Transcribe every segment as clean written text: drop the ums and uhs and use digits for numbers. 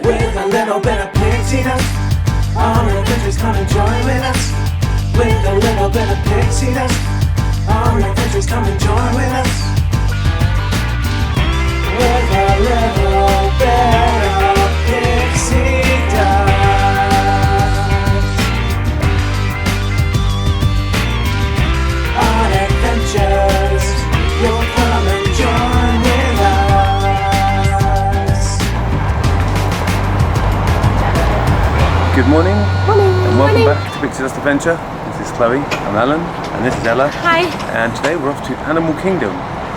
with a little bit of pixie dust. All adventures come and join with us, with a little bit of pixie dust. All adventures come and join with us, with a little bit of pixie dust. On adventures, you'll come and join with us. Good morning. Morning. And welcome back to Pixie Dust Adventure. This is Chloe, I'm Alan, and this is Ella. Hi. And today we're off to Animal Kingdom.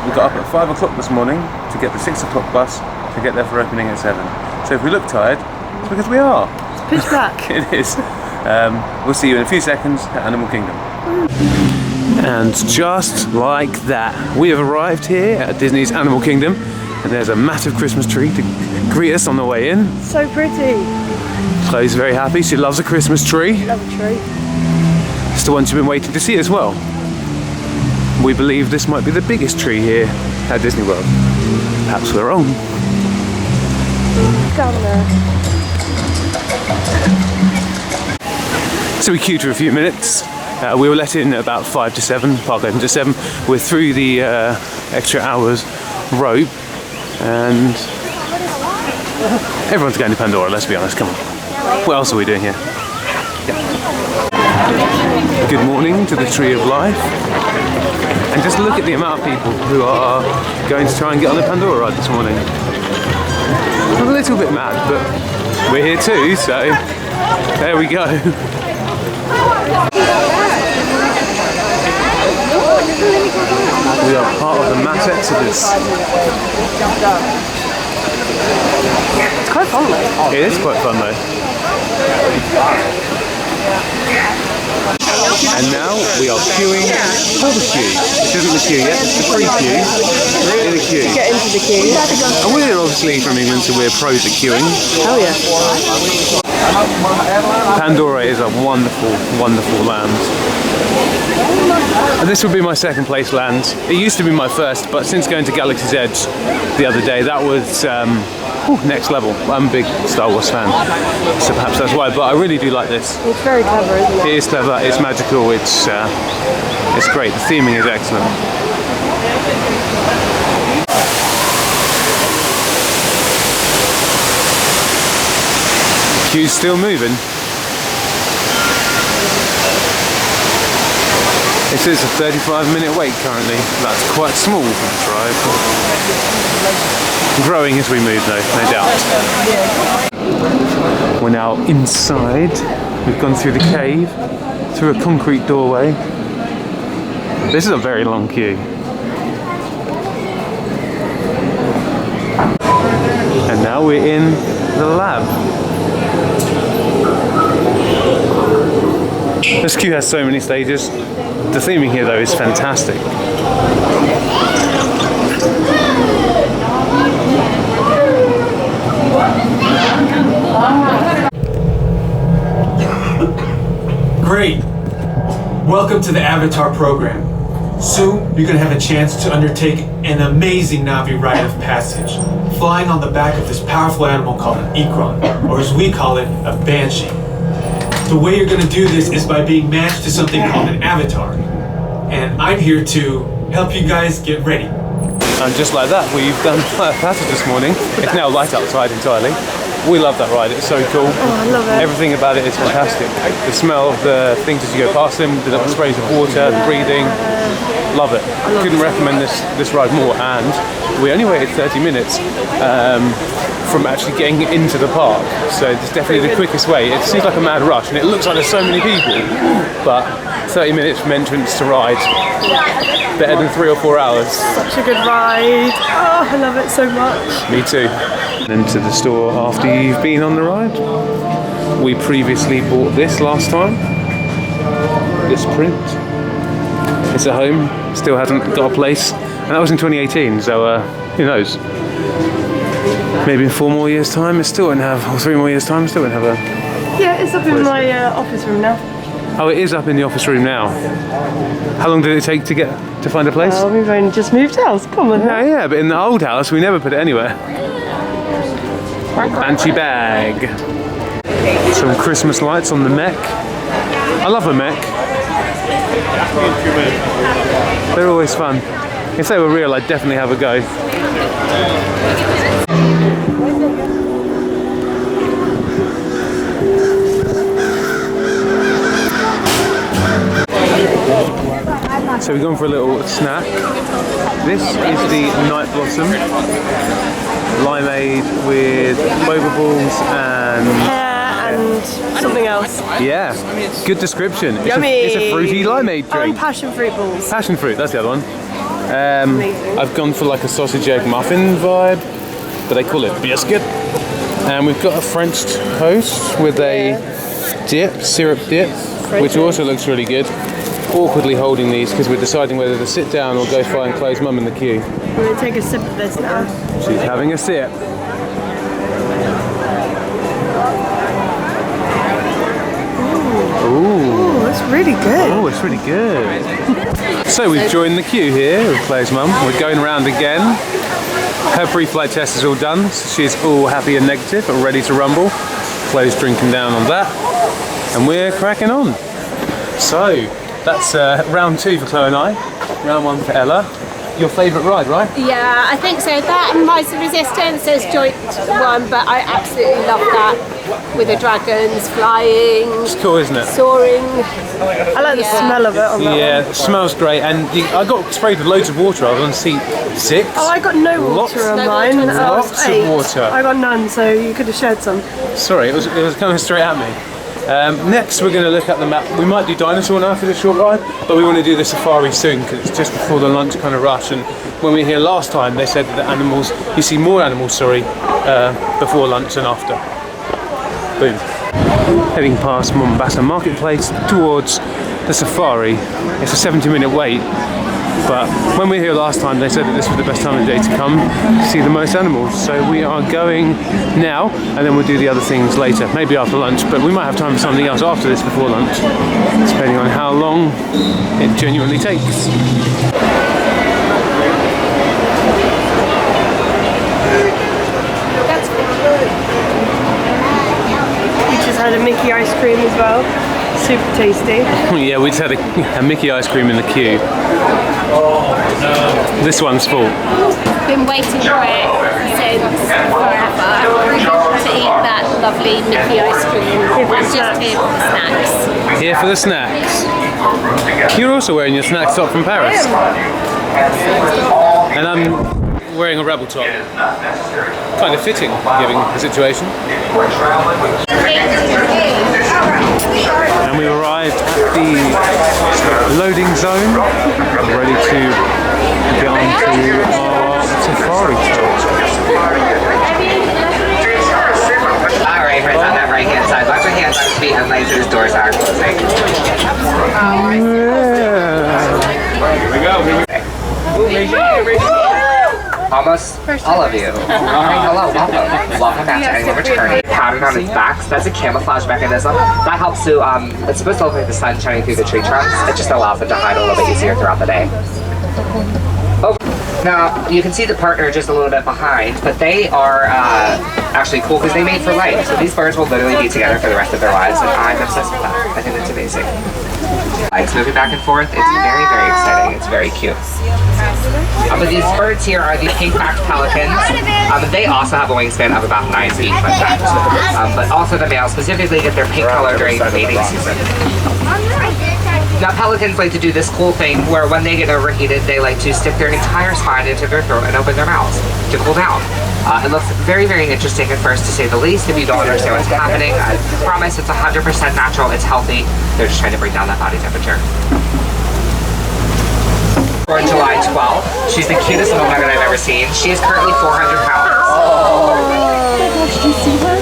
We got up at 5 o'clock this morning to get the 6 o'clock bus to get there for opening at 7. So if we look tired, it's because we are. It's pitch black. It is. We'll see you in a few seconds at Animal Kingdom. And just like that, we have arrived here at Disney's Animal Kingdom, and there's a massive Christmas tree to greet us on the way in. So pretty. Chloe's very happy, she loves a Christmas tree. Love a tree. It's the one she's been waiting to see as well. We believe this might be the biggest tree here at Disney World. Perhaps we're wrong. Down there. So we queued for a few minutes. We were let in at about 5 to 7, park opens at 7. We're through the extra hours rope, and everyone's going to Pandora, let's be honest, come on. What else are we doing here? Good morning to the Tree of Life. And just look at the amount of people who are going to try and get on the Pandora ride this morning. I'm a little bit mad, but we're here too, so there we go. We are part of the mass exodus. It's quite fun though. It is quite fun though. And now we are queuing for the queue. This isn't the queue yet, it's the pre-queue. We're in the queue. Get into the queue. And we're obviously from England, so we're pros at queuing. Hell yeah. Pandora is a wonderful, wonderful land. And this would be my second place land. It used to be my first, but since going to Galaxy's Edge the other day, that was next level. I'm a big Star Wars fan, so perhaps that's why, but I really do like this. It's very clever, isn't it? It is clever, it's magical, it's great. The theming is excellent. Queue's still moving. It says a 35-minute wait currently. That's quite small for the drive. Growing as we move though, no doubt. We're now inside. We've gone through the cave, through a concrete doorway. This is a very long queue. And now we're in the lab. This queue has so many stages. The theming here though is fantastic. Great! Welcome to the Avatar program. Soon, you're going to have a chance to undertake an amazing Navi rite of passage, flying on the back of this powerful animal called an Ikron, or as we call it, a Banshee. The way you're going to do this is by being matched to something called an avatar. And I'm here to help you guys get ready. And just like that, we've done a passage this morning. It's now light outside entirely. We love that ride, it's so cool. Oh, I love it. Everything about it is fantastic. The smell of the things as you go past them, the sprays of water, the breathing. Love it. Couldn't recommend this ride more, and we only waited 30 minutes from actually getting into the park, so it's definitely the quickest way. It seems like a mad rush and it looks like there's so many people, but 30 minutes from entrance to ride, better than 3 or 4 hours. Such a good ride. Oh, I love it so much. Me too. Into the store after you've been on the ride. We previously bought this last time, this print. It's at home, still hasn't got a place, and that was in 2018, so who knows. Maybe in 4 more years' time, it still won't have, or 3 more years' time, it still won't have a... Yeah, it's up in my office room now. Oh, it is up in the office room now. How long did it take to find a place? Well, we've only just moved house, come on. Yeah, but in the old house, we never put it anywhere. Banshee bag. Some Christmas lights on the mech. I love a mech. They're always fun. If they were real, I'd definitely have a go. So we've gone for a little snack. This is the Night Blossom limeade with boba balls and And something else. yeah, good description. Yummy. It's a fruity limeade Oh, and drink. passion fruit balls. Passion fruit, that's the other one. Amazing. I've gone for like a sausage egg muffin vibe, but they call it biscuit. And we've got a French toast with a dip, syrup dip, which also looks really good. Awkwardly holding these because we're deciding whether to sit down or go find close mum in the queue. We're going to take a sip of this now. She's having a sip. Oh, that's really good. Oh, it's really good. So we've joined the queue here with Chloe's mum. We're going around again. Her pre-flight test is all done. So she's all happy and negative and ready to rumble. Chloe's drinking down on that. And we're cracking on. So that's round 2 for Chloe and I. Round 1 for Ella. Your favourite ride, right? Yeah, I think so. That and Rise of Resistance is joint one, but I absolutely love that with the dragons flying, It's cool, isn't it? soaring. I like the smell of it on that Yeah, one. it smells great. And I got sprayed with loads of water. I was on seat 6. Oh, I got no Lots- water on no mine. water on I was Lots of 8. water. I got none, so you could have shared some. Sorry, it was coming straight at me. Next we're going to look at the map. We might do Dinosaur now for this short ride, but we want to do the safari soon because it's just before the lunch kind of rush. And when we were here last time, they said that animals, you see more animals, before lunch than after. Boom. Heading past Mombasa Marketplace towards the safari. It's a 70-minute wait, but when we were here last time, they said that this was the best time of the day to come to see the most animals. So we are going now, and then we'll do the other things later, maybe after lunch, but we might have time for something else after this before lunch, depending on how long it genuinely takes. We just had a Mickey ice cream as well. Super tasty. Yeah, we just had a Mickey ice cream in the queue. This one's full. Been waiting for it since forever to eat that lovely Mickey ice cream. I'm just here for the snacks. Here for the snacks. You're also wearing your snack top from Paris. And I'm wearing a rebel top. Kind of fitting, given the situation. And we've arrived at the loading zone, ready to get on to our safari tour. Alright, right on that right hand side. Watch your hands on your feet and legs as doors are closing. Here we go. Almost all of you. Hello, welcome. Welcome back to anyone returning. Pattern on its back, so that's a camouflage mechanism. That helps to, it's supposed to look like the sun shining through the tree trunks. It just allows it to hide a little bit easier throughout the day. Oh, now, you can see the partner just a little bit behind, but they are actually cool because they mate for life. So these birds will literally be together for the rest of their lives, and I'm obsessed with that. I think it's amazing. Lights moving back and forth. It's very, very exciting. It's very cute. But these birds here are the pink-backed pelicans. They also have a wingspan of about 9 feet, fun fact. But also the males specifically get their pink color during mating season. Now pelicans like to do this cool thing where when they get overheated, they like to stick their entire spine into their throat and open their mouths to cool down. It looks very, very interesting at first, to say the least. If you don't understand what's happening, I promise it's 100% natural, it's healthy. They're just trying to bring down that body temperature. Born July 12th. She's the cutest little nugget I've ever seen. She is currently 400 pounds. Did you see her?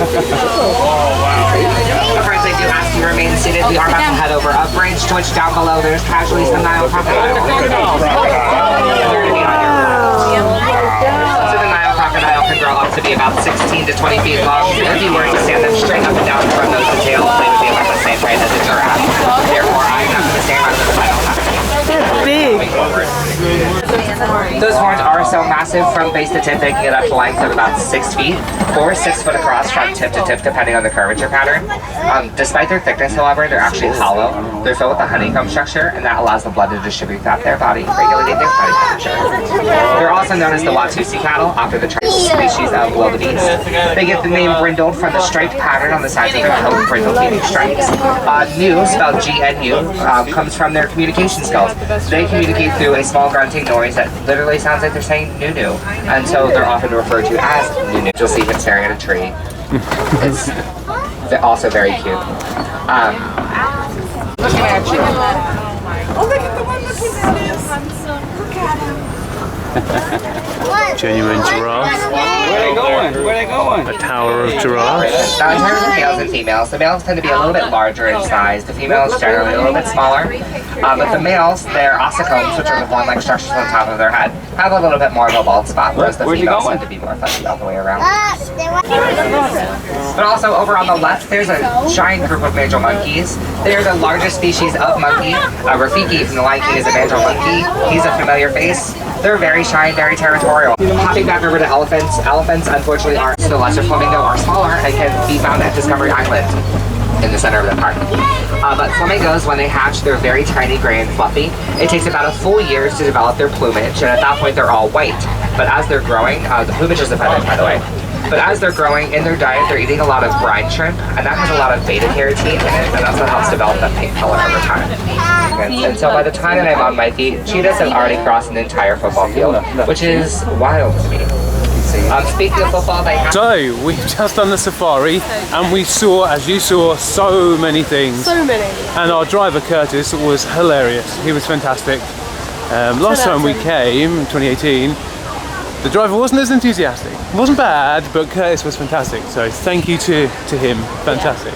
Friends, I do ask you to remain seated. We are about to head over a bridge to which down below there's casually some Nile crocodile. So the Nile crocodile can grow up to be about 16 to 20 feet long. If you were to stand them straight up and down from nose to tail, they would be about the same height as a giraffe. Therefore, I'm not going to stand on the final time. They're big. Those horns are So massive from base to tip, they can get up to length of about 6 feet or 6 foot across from tip to tip, depending on the curvature pattern. Despite their thickness, however, they're actually hollow. They're filled with a honeycomb structure, and that allows the blood to distribute throughout their body, regulating their body temperature. They're also known as the Watusi cattle, after the species of wildebeest. They get the name brindled from the striped pattern on the sides of their coat, brindled meaning stripes. Nu, spelled GNU, comes from their communication skills. They communicate through a small grunting noise that literally sounds like they're saying "nu-nu," and so they're often referred to as "nu-nu." You'll see him staring at a tree. It's also very cute. Look at you. Oh, look at the one looking at us. Look at him. Genuine giraffe. Where they going? Where they going? A tower of giraffes. Now, in terms of males and females, the males tend to be a little bit larger in size. The females generally a little bit smaller. But the males, their ossicombs, which are the horn-like structures on top of their head, have a little bit more of a bald spot, whereas the females tend to be more fuzzy all the way around. But also, over on the left, there's a giant group of mangrove monkeys. They're the largest species of monkey. Rafiki from the Lion King is a mangrove monkey. He's a familiar face. They're very shy and very territorial. Hopping back over to elephants. Elephants, unfortunately, aren't. The lesser flamingo are smaller and can be found at Discovery Island in the center of the park. But flamingos, when they hatch, they're very tiny, gray, and fluffy. It takes about a full year to develop their plumage, and at that point, they're all white. But as they're growing, the plumage is dependent, by the way. But as they're growing in their diet, they're eating a lot of brine shrimp, and that has a lot of beta-carotene in it, and that's what helps develop that pink color over time. And so by the time that I'm on my feet, cheetahs have already crossed an entire football field, which is wild to me. Speaking of football, they have... So, we've just done the safari, and we saw, as you saw, so many things. So many. And our driver, Curtis, was hilarious. He was fantastic. Last time we came, 2018, the driver wasn't as enthusiastic. It wasn't bad, but Curtis was fantastic. So thank you to him. Fantastic.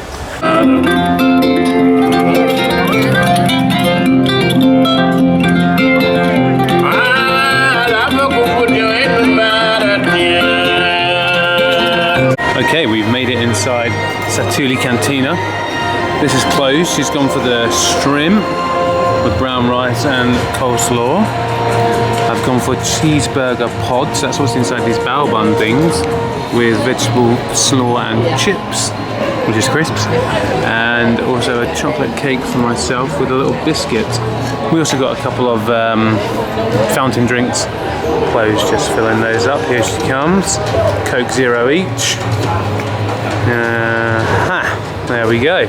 Okay, we've made it inside Satu'li Cantina. This is closed. She's gone for the shrimp with brown rice and coleslaw. I've gone for cheeseburger pods. That's what's inside these bao bun things, with vegetable slaw and chips, which is crisps, and also a chocolate cake for myself with a little biscuit. We also got a couple of fountain drinks. Closed, just filling those up. Here she comes. Coke Zero each. There we go.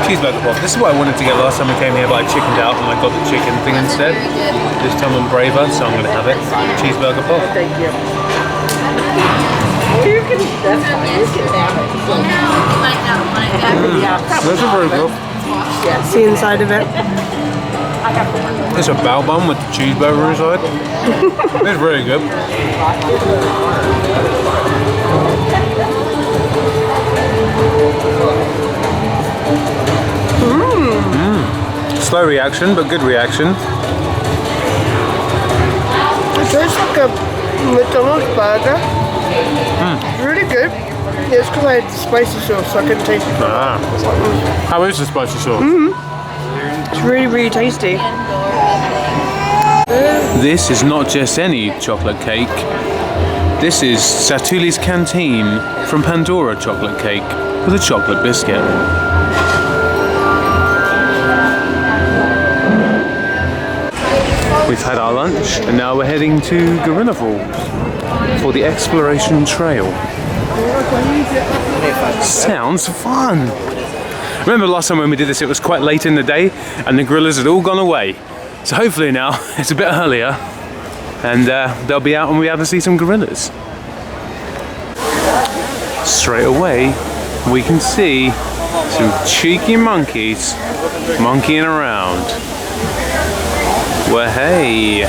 Cheeseburger pot. This is what I wanted to get last time we came here, but I chickened out and I got the chicken thing instead. This time I'm braver, so I'm going to have it. Cheeseburger pot. Thank you. You can, that's fine. You can have it. Those are very good. It's the inside of it. It's a bao bun with the cheeseburger inside. It's really good. Slow reaction, but good reaction. It tastes like a McDonald's burger. It's really good. Yeah, it's because I had the spicy sauce, so I couldn't taste it. How is the spicy sauce? It's really, really tasty. This is not just any chocolate cake. This is Satu'li's Canteen from Pandora chocolate cake with a chocolate biscuit. We've had our lunch and now we're heading to Gorilla Falls for the exploration trail. Sounds fun! Remember last time when we did this, it was quite late in the day and the gorillas had all gone away. So hopefully now it's a bit earlier and they'll be out and we'll be able to see some gorillas. Straight away we can see some cheeky monkeys monkeying around. Well, hey!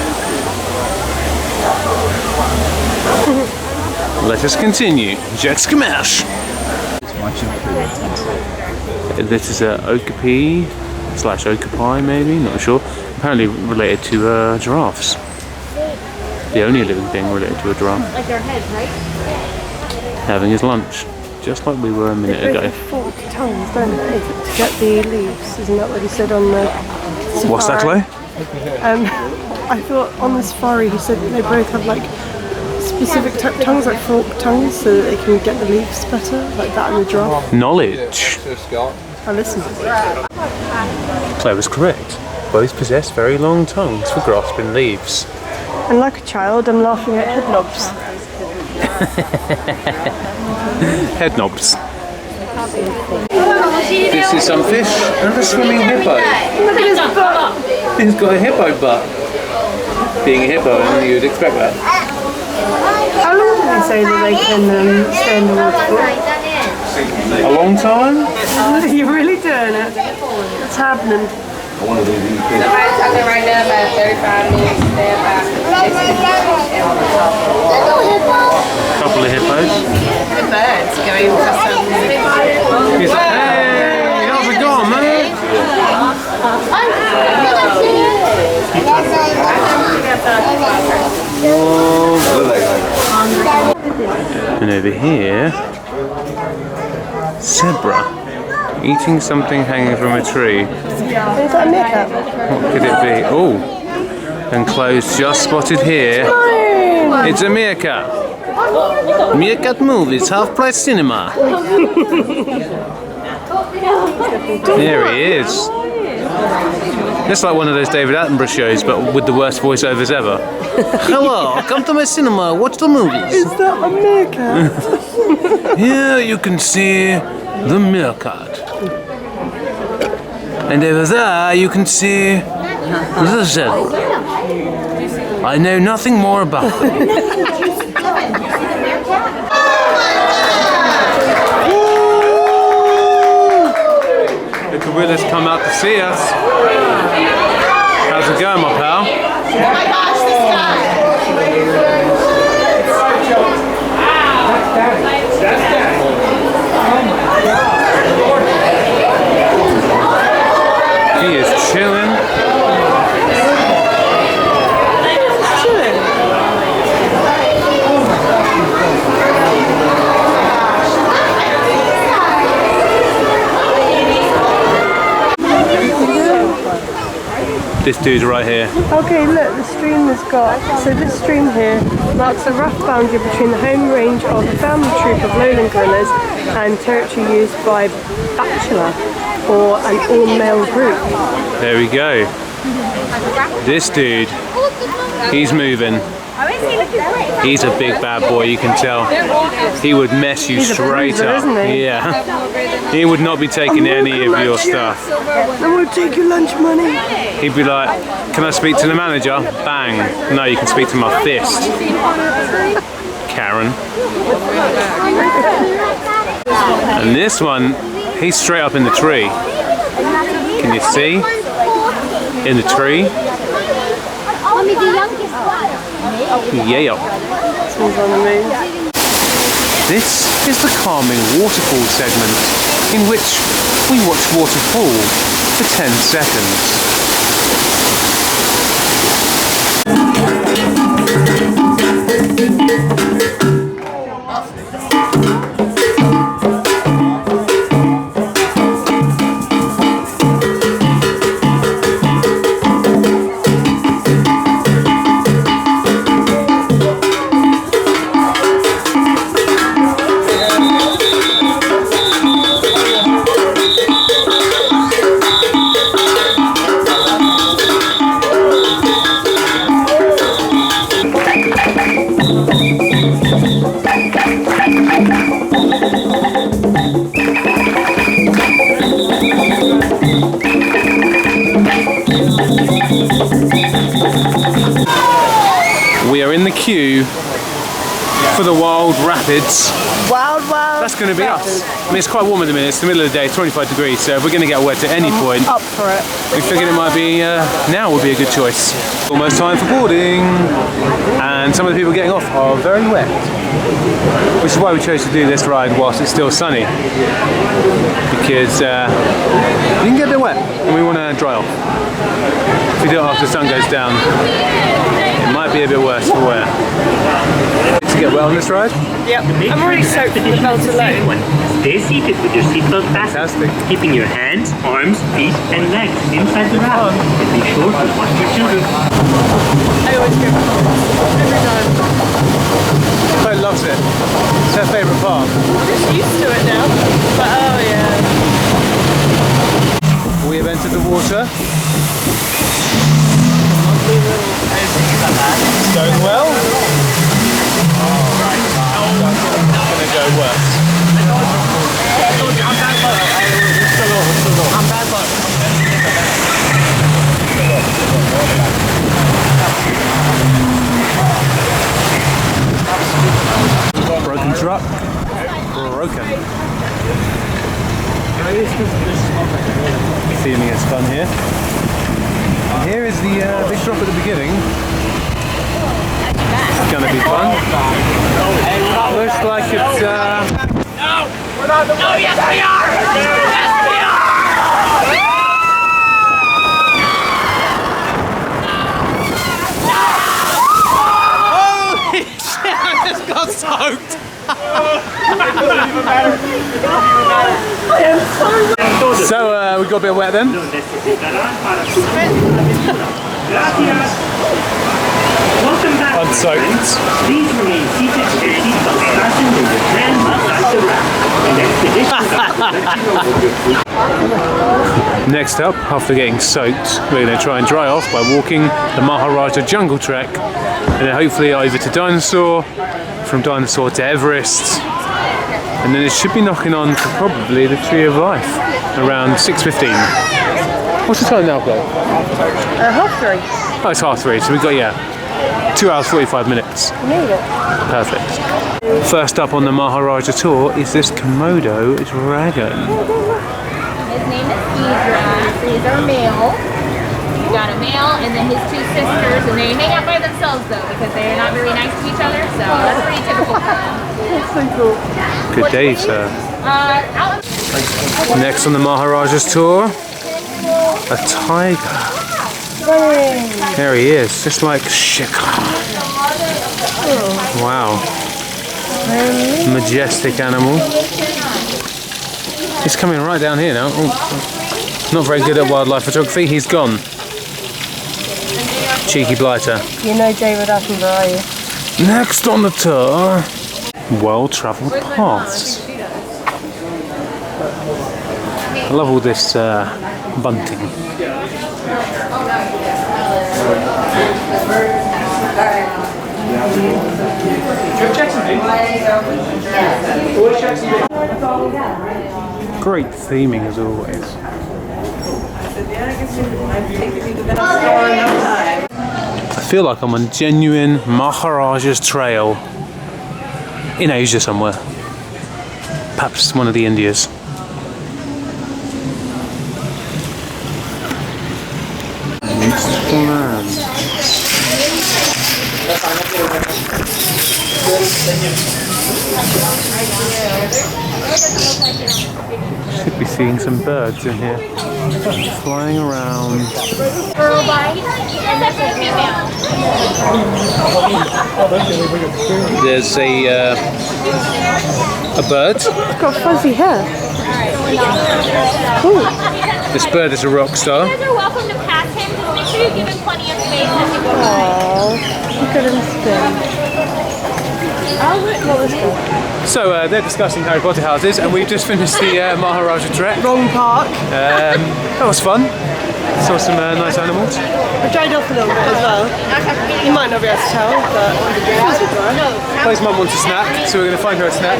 Let us continue. Jet Skamash! This is a okapi / okapi maybe, not sure. Apparently related to giraffes. The only living thing related to a giraffe. Like their head, right? Having his lunch, just like we were a minute ago. They fork tongues, don't they, to get the leaves? Isn't that what he said on the safari? What's that, Chloe? I thought on the safari he said that they both have like specific tongues, like fork tongues, so that they can get the leaves better, like that and the giraffe. Knowledge. I listened. Claire was correct. Both possess very long tongues for grasping leaves. And like a child, I'm laughing at head knobs. Head knobs. This is some fish and a swimming hippo. Look at his butt. He's got a hippo butt. Being a hippo, you'd expect that. How long do they say that they can stay in the water for? A long time? You're really doing it. What's happening? Somebody's talking right now about 35 minutes. Stay about. Couple of hippos. The birds going for some. He's like, hey, how's it going, man? And over here, zebra eating something hanging from a tree. Is that a meerkat? What could it be? Oh, and Chloe's just spotted here. It's a meerkat. Meerkat Movies, half-price cinema. There he is. It's like one of those David Attenborough shows, but with the worst voiceovers ever. Hello, come to my cinema, watch the movies. Is that a meerkat? Here you can see the meerkat. And over there you can see the zebra. I know nothing more about them. The gorillas come out to see us. How's it going, my pal? Oh my gosh, this guy! He is chilling. This dude's right here. Okay, look, the stream has got, so this stream here marks a rough boundary between the home range of a family troop of lowland gorillas and territory used by bachelor or an all-male group. There we go. This dude, he's moving. He's a big bad boy, you can tell. He would mess you straight up. Isn't he? Yeah. He would not be taking any of your stuff. I'm going to take your lunch money. He'd be like, can I speak to the manager? Bang. No, you can speak to my fist. Karen. And this one, he's straight up in the tree. Can you see? In the tree. Yeah. Someone's on the move. This is the calming waterfall segment, in which we watch waterfall for 10 seconds. We are in the queue for the Wild Rapids. Wild. That's going to be us. I mean, it's quite warm at the minute. It's the middle of the day, 25 degrees. So if we're going to get wet at any point, Up for it. we figured it might be now would be a good choice. Almost time for boarding, and some of the people getting off are very wet, which is why we chose to do this ride whilst it's still sunny, because you can get a bit wet and we want to dry off. If we do it after the sun goes down, it might be a bit worse for wear. To get well on this ride? Yep. I'm already soaked from the belt alone. Stay seated with your seatbelt fastened, Fantastic. keeping your hands, arms, feet, and legs inside the raft. And be sure to watch your children. I always go back every time. Claire loves it. It's her favourite part. I'm just used to it now. But oh yeah. We have entered the water. It's going well. It's going to go worse. Broken truck. Broken. Theming is fun here. And here is the big drop at the beginning. It's going to be fun. Looks like it's... No, we're not the ones. Yes, we are! Yes, we are! Holy shit, I just got soaked! So we got a bit wet then. Welcome back. Unsoaked. Please remain seated with your seatbelt fastened and your hands inside the raft. Next up, after getting soaked, we're going to try and dry off by walking the Maharaja jungle trek, and then hopefully over to Dinosaur, from Dinosaur to Everest, and then it should be knocking on for probably the Tree of Life around 6:15. What's the time now, Chloe? 3:30. Oh, it's 3:30, so we've got, 2 hours 45 minutes. Made it. Perfect. First up on the Maharaja tour is this Komodo dragon. His name is Idra. He's our male. We've got a male and then his two sisters, and they hang out by themselves though because they're not very nice to each other, so that's pretty typical for them. That's so cool. Good day, sir. Next on the Maharaja's tour, a tiger. There he is, just like Shikar. Wow. Majestic animal. He's coming right down here now. Oh, not very good at wildlife photography. He's gone. Cheeky blighter. You know David Attenborough, are you? Next on the tour, well-travelled paths. I love all this bunting. Great theming as always. I feel like I'm on genuine Maharaja's trail in Asia somewhere. Perhaps one of the Indias. Beautiful land. Should be seeing some birds in here, flying around. There's a bird. It's got fuzzy hair. Cool. This bird is a rock star. You guys are welcome to pass him. Just make sure you give him plenty of space as you go by. Aww, look at him spin. What was that? So they're discussing Harry Potter houses, and we've just finished the Maharaja trek. Wrong park. That was fun. Saw some nice animals. I dried off a little bit as well. You might not be able to tell, but it was a drive. Chloe's mum wants a snack, so we're going to find her a snack.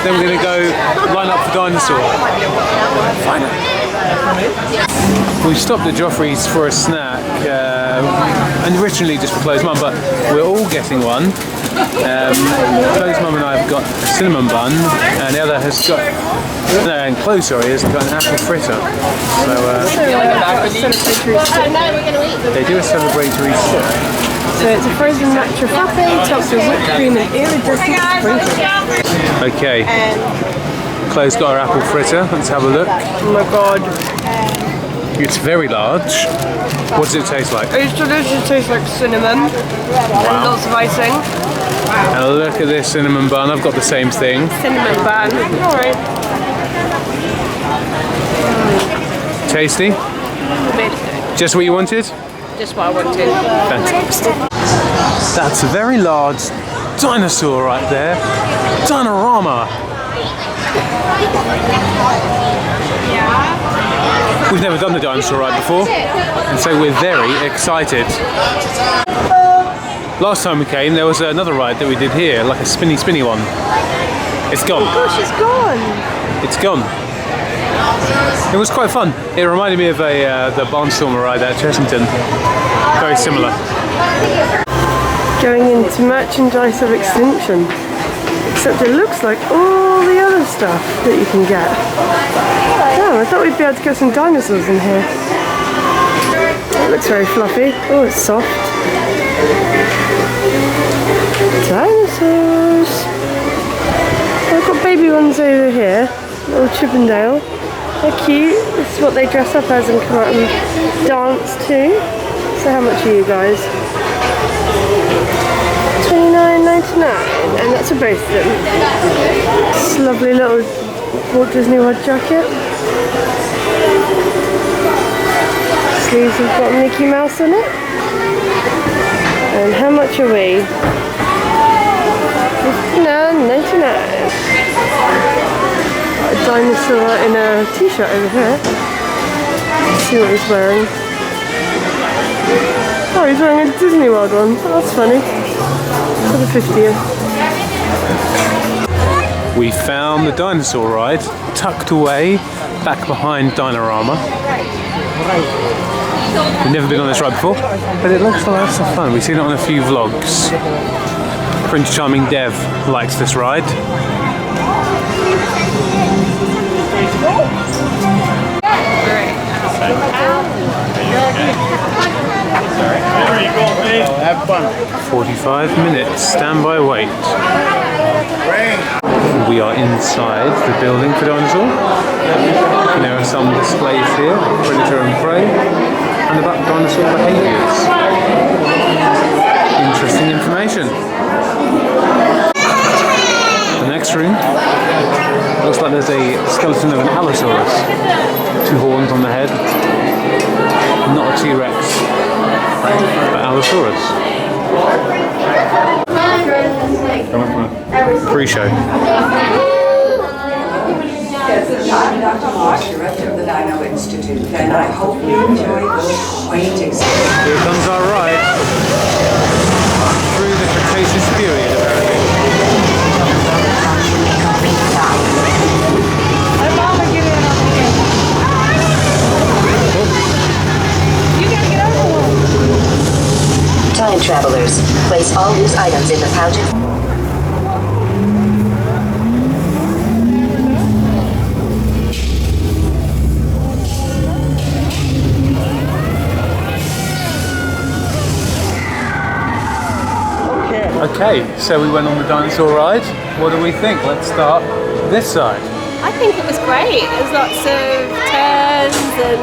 Then we're going to go line up for Dinosaur. Finally. We stopped at Joffrey's for a snack, and originally just for Chloe's mum, but we're all getting one. Chloe's mum and I have got a cinnamon bun, and the other has got, and Chloe, has got an apple fritter. So they do a celebratory sip. So it's a frozen matcha frappe, topped with whipped cream and iridescent sprinkles. Okay, Chloe's got her apple fritter. Let's have a look. Oh my god. It's very large. What does it taste like? It's delicious, it tastes like cinnamon and lots of icing. And look at this cinnamon bun. I've got the same thing. Cinnamon bun. Alright. Tasty? Just what you wanted? Just what I wanted. Fantastic. That's a very large dinosaur right there. Dinorama. We've never done the dinosaur ride before, and so we're very excited. Last time we came, there was another ride that we did here, like a spinny one. It's gone. Oh gosh, it's gone. It's gone. It was quite fun. It reminded me of the Barnstormer ride at Chessington. Very similar. Going into merchandise of extinction. Except it looks like all the other stuff that you can get. Oh, I thought we'd be able to get some dinosaurs in here. It looks very fluffy. Oh, it's soft. Dinosaurs. I've got baby ones over here. Little Chippendale. They're cute. This is what they dress up as and come out and dance to. So how much are you guys? $29.99, and that's for both of them. This lovely little Walt Disney World jacket. Sleeves have got Mickey Mouse on it. And how much are we? $59.99. A dinosaur in a t-shirt over here. Let's see what he's wearing. Oh, he's wearing a Disney World one. Oh, that's funny. For the 50th. We found the dinosaur ride tucked away back behind Dinorama. We've never been on this ride before, but it looks like lots of fun. We've seen it on a few vlogs. Prince Charming Dev likes this ride. Have fun. 45 minutes, standby wait. We are inside the building for Dinosaur. And there are some displays here, predator and prey, and about dinosaur behaviours. Interesting information. The next room looks like there's a skeleton of an Allosaurus. 2 horns on the head. Not a T-Rex, but Allosaurus. Pre-show. I'm Dr. Marsh, Director of the Dino Institute, and I hope you enjoy those quaint experiences. Here comes our ride through the Cretaceous period, apparently. Time travelers, place all loose items in the pouches. Okay, so we went on the dinosaur ride. What do we think? Let's start this side. I think it was great. There's lots of turns and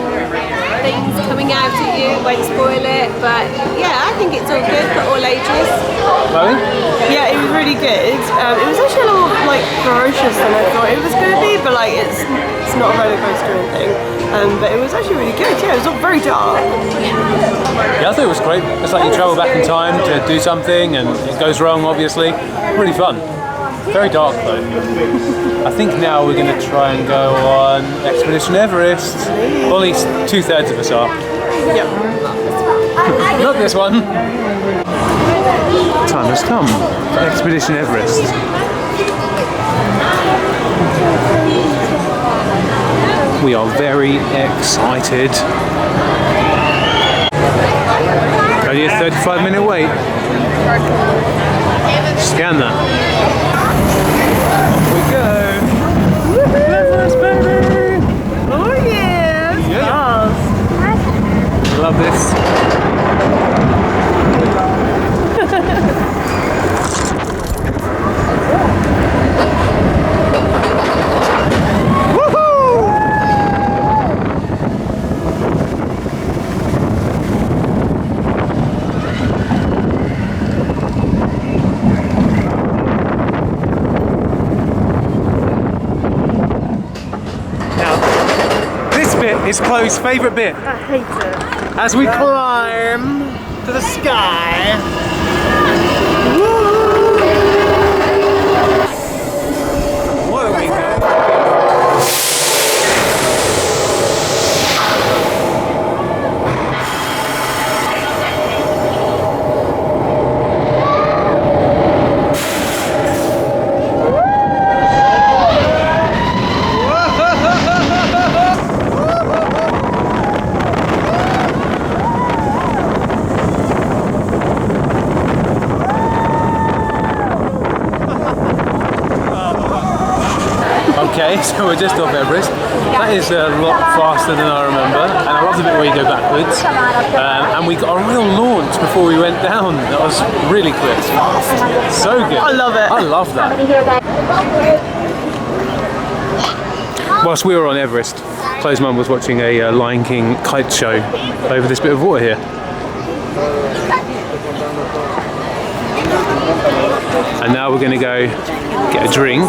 things coming out at you. Won't spoil it, but yeah, I think it's all good for all ages. Chloe? Yeah, it was really good. It was actually a little like ferocious than I thought it was going to be, but like it's not a roller coaster or anything. But it was actually really good. Yeah, it was all very dark. Yeah, I thought it was great. It's like you travel back in time to do something and it goes wrong, obviously. Really fun. Very dark though. I think now we're going to try and go on Expedition Everest. Well, at least 2/3 of us are. Yep. Not this one. Time has come for Expedition Everest. We are very excited. Only a 35-minute wait. Scan that. Off we go. Everest, baby! Oh yeah! Yeah. Love this. It's Chloe's favourite bit. I hate it. As we climb to the sky. What are we doing? Okay, so we're just off Everest. That is a lot faster than I remember, and I love the bit where you go backwards. And we got a real launch before we went down. That was really quick. So good. I love it. I love that. Whilst we were on Everest, Chloe's mum was watching a Lion King kite show over this bit of water here. And now we're going to go get a drink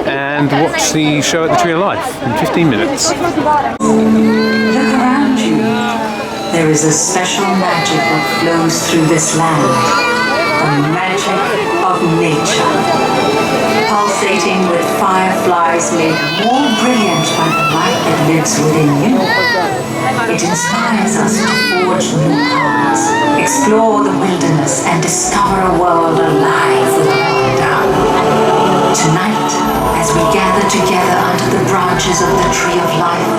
and watch the show at the Tree of Life in 15 minutes. Look around you. There is a special magic that flows through this land. The magic of nature. Pulsating with fireflies made more brilliant by the light that lives within you. It inspires us to forge new paths, explore the wilderness, and discover a world alive with wonder. Tonight, as we gather together under the branches of the Tree of Life,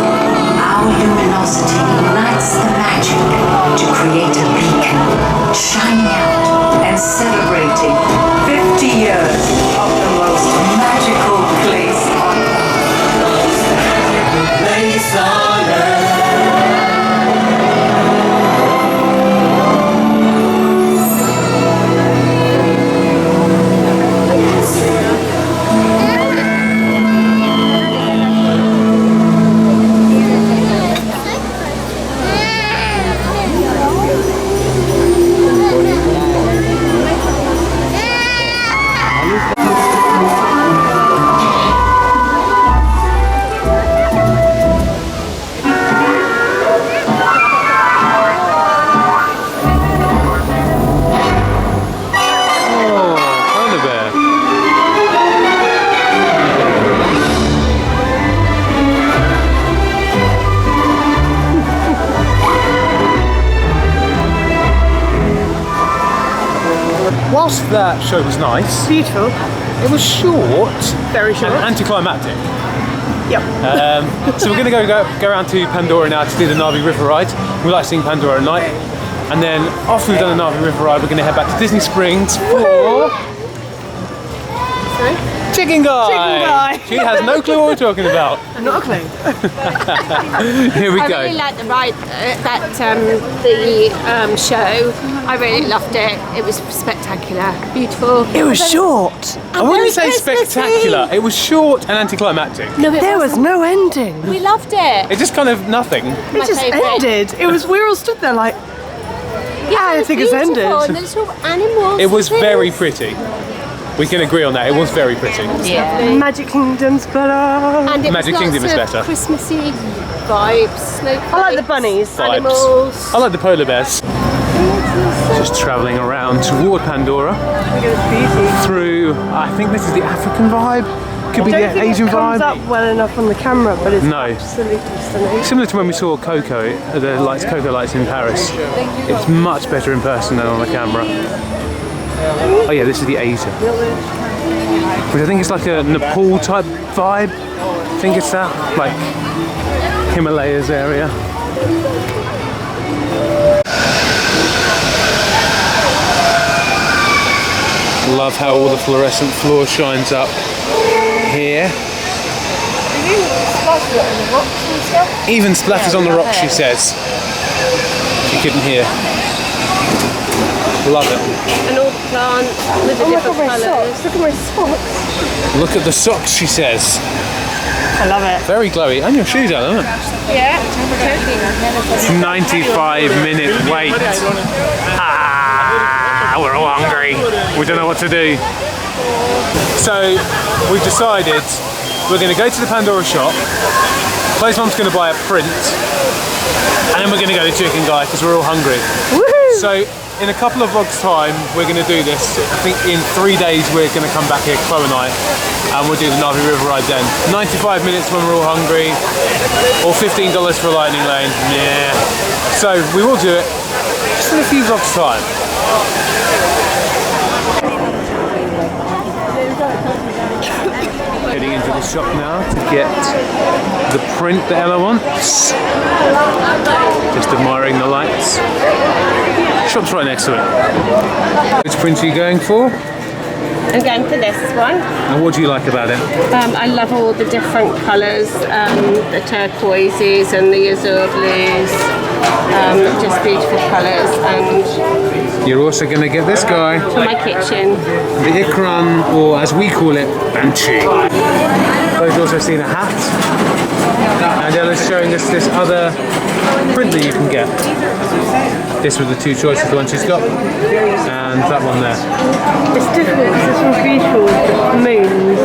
our luminosity unites the magic to create a beacon, shining out and celebrating 50 years of the most magical place on earth. Place on earth. Whilst that show was nice, Beautiful. it was short, Very short. and anticlimactic. Yep. So we're going to go around to Pandora now to do the Navi River ride. We like seeing Pandora at night. And then after we've done the Navi River ride, we're going to head back to Disney Springs for... Sorry? Chicken Guy! Chicken Guy. She has no clue what we're talking about. Not a clue. Here we I go. really liked the ride, the show. I really loved it. It was spectacular, beautiful. It was short. I wouldn't say spectacular. It was short and anticlimactic. No, There was no ending. We loved it. It just kind of nothing. It just ended. It was. We were all stood there like, Yeah, I think it's ended. And the little animals. It was and very things. pretty. We can agree on that. It was very pretty. Yeah. Magic Kingdom's better. And it Magic was Kingdom is lots of better. Christmassy vibes. I like the bunnies. Animals. I like the polar bears. Just travelling around toward Pandora through, I think this is the African vibe. Could be I the don't think Asian it comes vibe. up well enough on the camera, but it's No. absolutely stunning. Similar to when we saw Coco, the Coco lights in Paris. It's much better in person than on the camera. Oh yeah, this is the Asia. Which I think it's like a Nepal type vibe. I think it's that, like Himalayas area. Love how all the fluorescent floor shines up here. Even splatters on the rocks, she says. You couldn't hear. Love it. And all the plants with the different colours. Look at my socks. Look at the socks, she says. I love it. Very glowy. And your shoes out, aren't it? Yeah. 95-minute wait. We're all hungry. We don't know what to do. So we've decided we're going to go to the Pandora shop. Chloe's mum's going to buy a print, and then we're going to go to Chicken Guy because we're all hungry. So in a couple of vlogs time, we're going to do this. I think in 3 days we're going to come back here, Chloe and I, and we'll do the Navi River ride then. 95 minutes when we're all hungry, or $15 for a lightning lane. Yeah. So we will do it just in a few vlogs time. Heading into the shop now to get the print that Ella wants. Just admiring the lights. Shop's right next to it. Which print are you going for? I'm going for this one. And what do you like about it? I love all the different colours, the turquoises and the azure blues. Just beautiful colours. And you're also going to get this guy. For my kitchen. The Ikran, or as we call it, Banshee. Chloe's also seen a hat. And Ella's showing us this other print that you can get. This was the two choices, the one she's got, and that one there. It's difficult because this one's beautiful with the moons.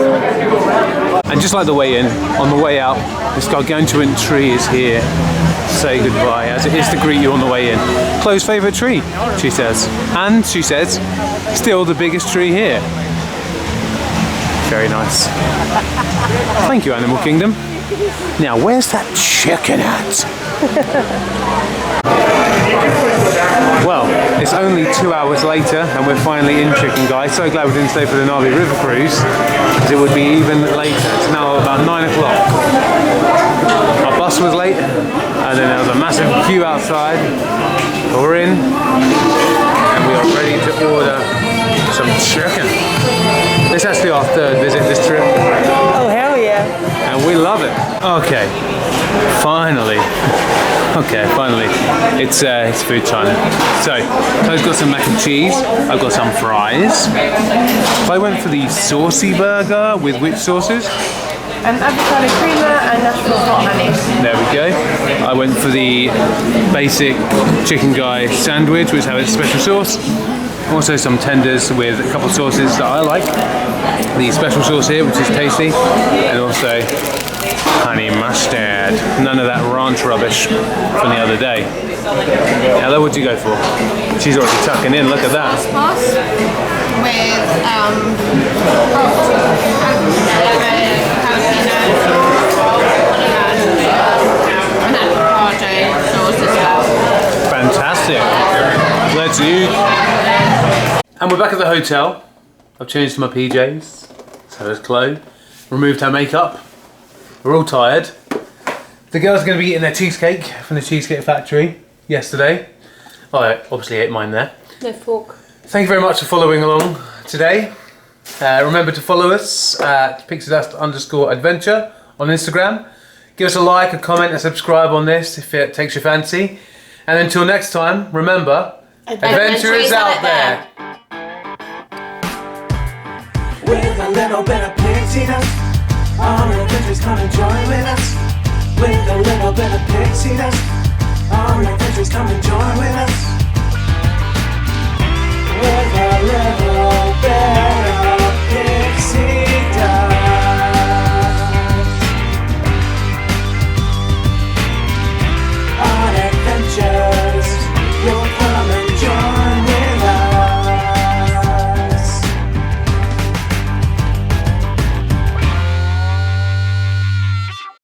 And just like the way in, on the way out, this gargantuan tree is here to say goodbye, as it is to greet you on the way in. Chloe's favourite tree, she says. And she says, still the biggest tree here. Very nice. Thank you, Animal Kingdom. Now, where's that chicken at? Well, it's only 2 hours later and we're finally in Chicken Guy. So glad we didn't stay for the Navi River cruise, because it would be even later. It's now about 9 o'clock. Our bus was late and then there was a massive queue outside. But we're in and we are ready to order some chicken. This is actually our third visit this trip. Oh, hell yeah. And we love it. Okay, finally. Okay, finally. It's food time. So, Chloe's got some mac and cheese. I've got some fries. I went for the saucy burger with which sauces? Avocado creamer and natural hot honey. There we go. I went for the basic Chicken Guy sandwich, which has a special sauce. Also some tenders with a couple of sauces that I like. The special sauce here, which is tasty, and also honey mustard. None of that ranch rubbish from the other day. Ella, what'd you go for? She's already tucking in, look at that. Fantastic. Let's eat. And we're back at the hotel. I've changed my PJs. So has Chloe. Removed her makeup. We're all tired. The girls are going to be eating their cheesecake from the Cheesecake Factory yesterday. I obviously ate mine there. No fork. Thank you very much for following along today. Remember to follow us at pixieDust_adventure on Instagram. Give us a like, a comment, and subscribe on this if it takes your fancy. And until next time, remember, adventure is out there. With a little bit of pixie dust, all adventures come and join with us. With a little bit of pixie dust, all